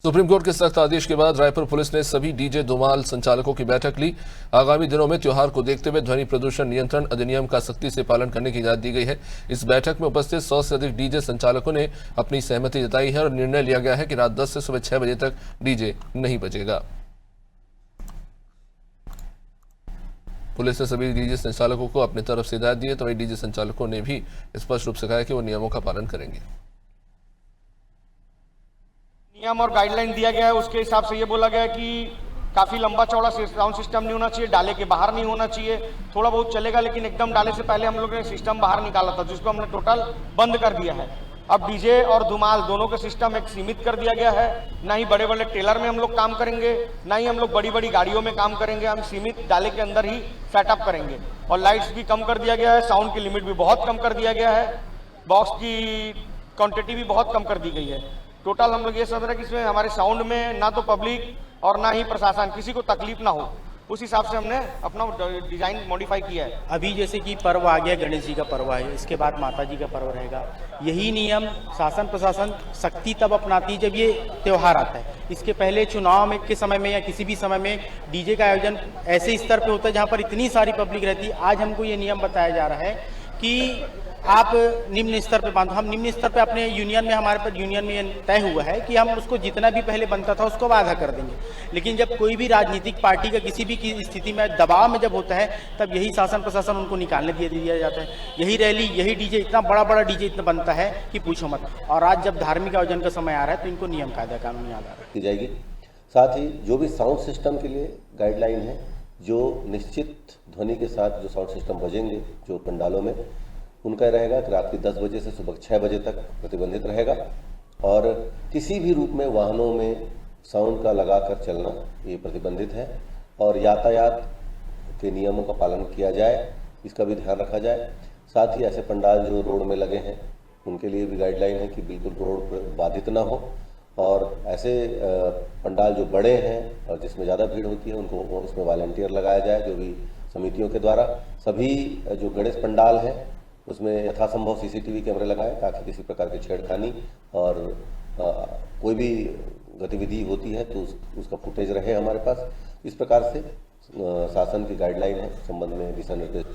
Supreme court के सख्त आदेश के बाद रायपुर पुलिस ने सभी डीजे धुमाल संचालकों की बैठक ली। आगामी दिनों में त्योहार को देखते हुए ध्वनि प्रदूषण नियंत्रण अधिनियम का सख्ती से पालन करने की हिदायत दी गई है। इस बैठक में उपस्थित 100 से अधिक डीजे संचालकों ने अपनी सहमति जताई है और निर्णय लिया गया है कि रात 10 से सुबह 6 बजे तक डीजे नहीं बजेगा। पुलिस ने सभी डीजे संचालकों को अपनी तरफ से हिदायत दी है, तो वही डीजे संचालकों ने भी स्पष्ट रूप से कहा है कि वो नियमों का पालन करेंगे। नियम और गाइडलाइन दिया गया है, उसके हिसाब से ये बोला गया है कि काफी लंबा चौड़ा साउंड सिस्टम नहीं होना चाहिए, डाले के बाहर नहीं होना चाहिए, थोड़ा बहुत चलेगा लेकिन एकदम डाले से पहले हम लोग ने सिस्टम बाहर निकाला था जिसको हमने टोटल बंद कर दिया है। अब डीजे और धुमाल दोनों का सिस्टम एक सीमित कर दिया गया है। ना ही बड़े बड़े टेलर में हम लोग काम करेंगे, ना ही हम लोग बड़ी बड़ी गाड़ियों में काम करेंगे। हम सीमित डाले के अंदर ही सेटअप करेंगे और लाइट्स भी कम कर दिया गया है, साउंड की लिमिट भी बहुत कम कर दिया गया है, बॉक्स की क्वांटिटी भी बहुत कम कर दी गई है। टोटल हम लोग ये समझ रहे हैं कि इसमें हमारे साउंड में ना तो पब्लिक और ना ही प्रशासन किसी को तकलीफ ना हो, उस हिसाब से हमने अपना डिजाइन मॉडिफाई किया है। अभी जैसे कि पर्व आ गया, गणेश जी का पर्व है, इसके बाद माता जी का पर्व रहेगा। यही नियम शासन प्रशासन सख्ती तब अपनाती है जब ये त्यौहार आता है। इसके पहले चुनाव में के समय में या किसी भी समय में डीजे का आयोजन ऐसे स्तर पे होता है जहाँ पर इतनी सारी पब्लिक रहती है। आज हमको ये नियम बताया जा रहा है कि आप निम्न स्तर पे बांधो। हम निम्न स्तर पे अपने यूनियन में, हमारे पर यूनियन में ये तय हुआ है कि हम उसको जितना भी पहले बनता था उसको आधा कर देंगे। लेकिन जब कोई भी राजनीतिक पार्टी का किसी भी की स्थिति में दबाव में जब होता है तब यही शासन प्रशासन उनको निकालने दिया जाता है। यही रैली, यही डीजे, इतना बड़ा डीजे इतना बनता है कि पूछो मत। और आज जब धार्मिक आयोजन का समय आ रहा है तो इनको नियम कायदा कानून याद आ रहा है की जाएगी। साथ ही जो भी साउंड सिस्टम के लिए गाइडलाइन है, जो निश्चित ध्वनि के साथ जो साउंड सिस्टम बजेंगे जो पंडालों में, उनका रहेगा कि रात की 10 बजे से सुबह 6 बजे तक प्रतिबंधित रहेगा। और किसी भी रूप में वाहनों में साउंड का लगाकर चलना ये प्रतिबंधित है। और यातायात के नियमों का पालन किया जाए, इसका भी ध्यान रखा जाए। साथ ही ऐसे पंडाल जो रोड में लगे हैं उनके लिए भी गाइडलाइन है कि बिल्कुल रोड बाधित ना हो। और ऐसे पंडाल जो बड़े हैं और जिसमें ज़्यादा भीड़ होती है उनको उसमें वॉलंटियर लगाया जाए, जो भी समितियों के द्वारा। सभी जो गणेश पंडाल हैं उसमें यथासंभव सीसीटीवी कैमरे लगाएं ताकि किसी प्रकार की छेड़खानी और कोई भी गतिविधि होती है तो उसका फुटेज रहे हमारे पास। इस प्रकार से शासन की गाइडलाइन है, संबंध में दिशा निर्देश